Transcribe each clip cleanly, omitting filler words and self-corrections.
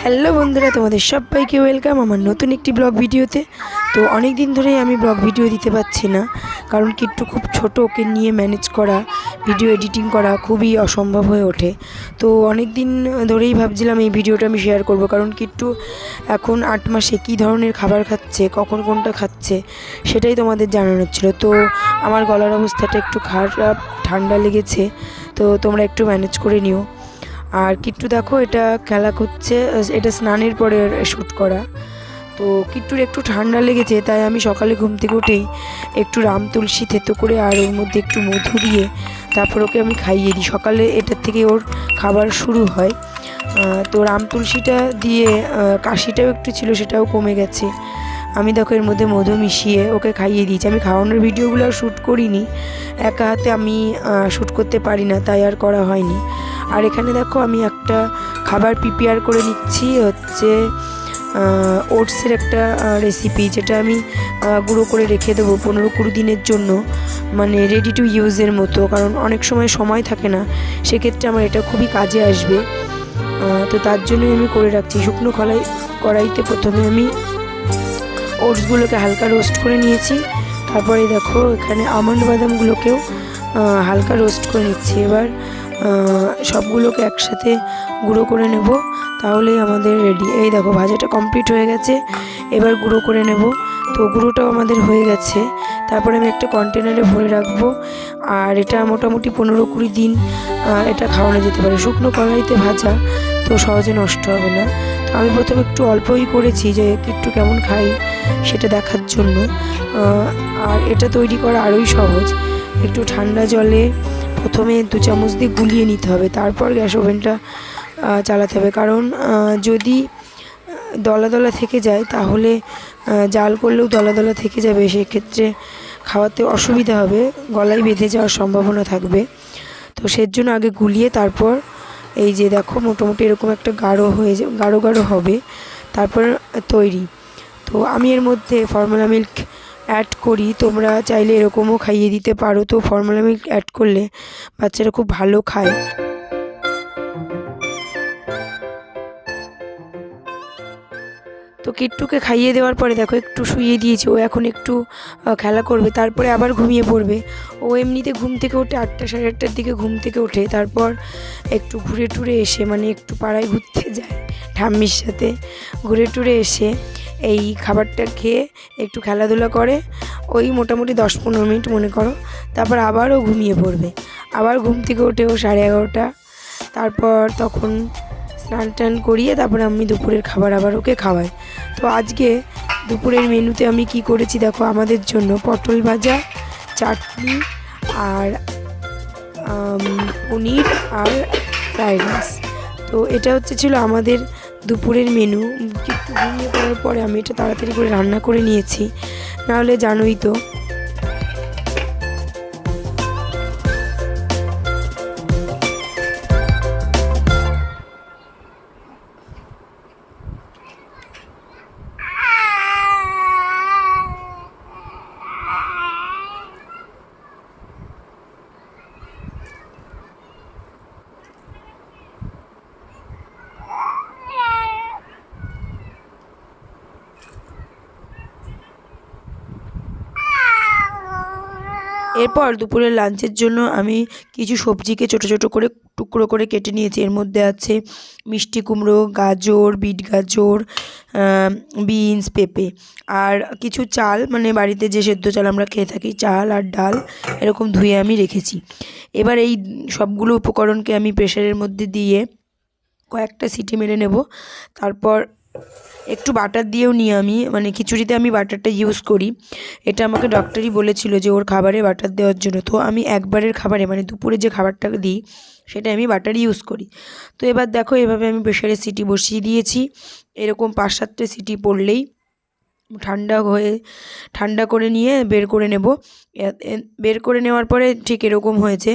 Hello বন্ধুরা, তোমাদের সবাইকে ওয়েলকাম আমার নতুন একটি ব্লগ ভিডিওতে। তো অনেক দিন ধরেই আমি ব্লগ ভিডিও দিতে পারছি না, কারণ কিট্টু খুব ছোট, ওকে নিয়ে ম্যানেজ করা, ভিডিও এডিটিং করা খুবই অসম্ভব হয়ে ওঠে। তো অনেক দিন ধরেই ভাবছিলাম এই ভিডিওটা আমি শেয়ার করব, কারণ কিট্টু এখন 8 মাসে কী ধরনের খাবার খাচ্ছে, কখন কোনটা খাচ্ছে সেটাই তোমাদের জানানোর ছিল। তো আমার গলার অবস্থাটা একটু খারাপ, ঠান্ডা লেগেছে, তো তোমরা একটু ম্যানেজ করে নিও। আর কিট্টু দেখো, এটা খেলা করছে, এটা স্নানের পরে শ্যুট করা। তো কিট্টুর একটু ঠান্ডা লেগেছে, তাই আমি সকালে ঘুম থেকে উঠেই একটু রাম তুলসী থেতো করে আর ওর মধ্যে একটু মধু দিয়ে তারপর ওকে আমি খাইয়ে দিই। সকালে এটার থেকে ওর খাবার শুরু হয়। তো রাম তুলসীটা দিয়ে কাশিটাও একটু ছিল, সেটাও কমে গেছে। আমি দেখো এর মধ্যে মধু মিশিয়ে ওকে খাইয়ে দিয়েছি। আমি খাওয়ানোর ভিডিওগুলো আর শ্যুট করিনি, একা হাতে আমি শ্যুট করতে পারি না, তাই আর করা হয়নি। আর এখানে দেখো আমি একটা খাবার প্রিপেয়ার করে নিচ্ছি, হচ্ছে ওটসের একটা রেসিপি, যেটা আমি গুঁড়ো করে রেখে দেবো 15-20 দিনের জন্য, মানে রেডি টু ইউজের মতো, কারণ অনেক সময় থাকে না, সেক্ষেত্রে আমার এটা খুবই কাজে আসবে। তো তার জন্যই আমি করে রাখছি। শুকনো কড়াইতে প্রথমে আমি ওটসগুলোকে হালকা রোস্ট করে নিয়েছি, তারপরে দেখো এখানে আমন্ড বাদামগুলোকেও হালকা রোস্ট করে নিচ্ছি। এবার সবগুলোকে একসাথে গুঁড়ো করে নেব, তাহলেই আমাদের রেডি। এই দেখো ভাজাটা কমপ্লিট হয়ে গেছে, এবার গুঁড়ো করে নেব। তো গুঁড়োটাও আমাদের হয়ে গেছে। তারপরে আমি একটা কন্টেনারে ভরে রাখবো, আর এটা মোটামুটি 15-20 দিন এটা খাওয়ানো যেতে পারে। শুকনো কড়াইতে ভাজা, তো সহজে নষ্ট হবে না। তো আমি প্রথমে একটু অল্পই করেছি, যে একটু কেমন খাই সেটা দেখার জন্য। আর এটা তৈরি করা আরোই সহজ। একটু ঠান্ডা জলে প্রথমে 2 চামচ দিয়ে গুলিয়ে নিতে হবে, তারপর গ্যাস ওভেনটা চালাতে হবে, কারণ যদি দলা দলা থেকে যায় তাহলে জাল করলেও দলা দলা থেকে যাবে, সেক্ষেত্রে খাওয়াতে অসুবিধা হবে, গলায় বেঁধে যাওয়ার সম্ভাবনা থাকবে। তো সের জন্য আগে গুলিয়ে তারপর এই যে দেখো মোটামুটি এরকম একটা গাঢ় গাঢ় হবে, তারপর তৈরি। তো আমি এর মধ্যে ফর্মুলা মিল্ক অ্যাড করি, তোমরা চাইলে এরকমও খাইয়ে দিতে পারো। তো ফর্মুলা মিল্ক অ্যাড করলে বাচ্চারা খুব ভালো খায়। তো কিট্টুকে খাইয়ে দেওয়ার পরে দেখো একটু শুইয়ে দিয়েছি, ও এখন একটু খেলা করবে, তারপরে আবার ঘুমিয়ে পড়বে। ও এমনিতে ঘুম থেকে ওঠে 8টা সাড়ে 8টার দিকে ঘুম থেকে ওঠে, তারপর একটু ঘুরে টুরে এসে, মানে একটু পাড়ায় ঘুরতে যায় ঠাম্মির সাথে, ঘুরে টুরে এসে এই খাবারটা খেয়ে একটু খেলাধুলা করে, ওই মোটামুটি 10-15 মিনিট মনে করো, তারপর আবারও ঘুমিয়ে পড়বে। আবার ঘুম থেকে ওঠে ও 11:30, তারপর তখন স্নান টান করিয়ে তারপর আমি দুপুরের খাবার আবার ওকে খাওয়াই। তো আজকে দুপুরের মেনুতে আমি কি করেছি দেখো, আমাদের জন্য পটল ভাজা, চাটনি, আর পনির, আর ফ্রাইড রাইস। তো এটা ছিল আমাদের দুপুরের মেনু। একটু ঘুমিয়ে পড়ার পরে আমি এটা তাড়াতাড়ি করে রান্না করে নিয়েছি, নাহলে জানোই তো। এরপর দুপুরের লাঞ্চের জন্য আমি কিছু সবজিকে ছোট ছোট করে টুকরো করে কেটে নিয়েছি। এর মধ্যে আছে মিষ্টি কুমড়ো, গাজর, বিট গাজর, বিনস, পেঁপে, আর কিছু চাল, মানে বাড়িতে যে সেদ্ধ চাল আমরা খেয়ে থাকি, চাল আর ডাল এরকম ধুয়ে আমি রেখেছি। এবার এই সবগুলো উপকরণকে আমি প্রেসারের মধ্যে দিয়ে কয়েকটা সিটি মেরে নেব। তারপর একটু বাটার দিয়েও নিই আমি, মানে খিচুড়িতে আমি বাটারটা ইউজ করি। এটা আমাকে ডক্টরই বলেছিল যে ওর খাবারে বাটার দেওয়ার জন্য। তো আমি একবারের খাবারে, মানে দুপুরে যে খাবারটা দিই সেটা আমি বাটার ইউজ করি। তো এবার দেখো এভাবে আমি প্রেসারে সিটি বসিয়ে দিয়েছি। এরকম 5-7টে সিটি পড়লেই ঠান্ডা করে নিয়ে বের করে নেব। বের করে নেওয়ার পরে ঠিক এরকম হয়েছে।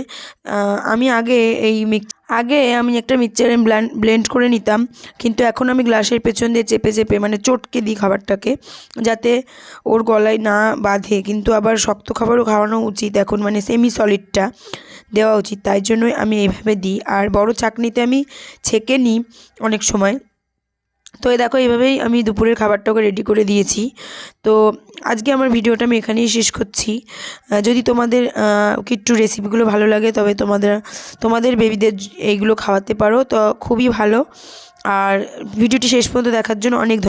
আমি আগে আমি একটা মিক্সচারে ব্লেন্ড করে নিতাম, কিন্তু এখন আমি গ্লাসের পেছন দিয়ে চেপে চেপে, মানে চটকে দিই খাবারটাকে, যাতে ওর গলায় না বাঁধে। কিন্তু আবার শক্ত খাবারও খাওয়ানো উচিত এখন, মানে সেমি সলিডটা দেওয়া উচিত, তাই জন্যই আমি এইভাবে দিই। আর বড় চাকনিতে আমি ছেঁকে নিই অনেক সময়, তো এই দেখো এইভাবেই আমি দুপুরের খাবারটাকে রেডি করে দিয়েছি। তো আজকে আমার ভিডিওটা আমি এখানেই শেষ করছি। যদি তোমাদের কিট্টু রেসিপিগুলো ভালো লাগে তবে তোমাদের বেবিদের এইগুলো খাওয়াতে পারো, তো খুবই ভালো। আর ভিডিওটি শেষ পর্যন্ত দেখার জন্য অনেক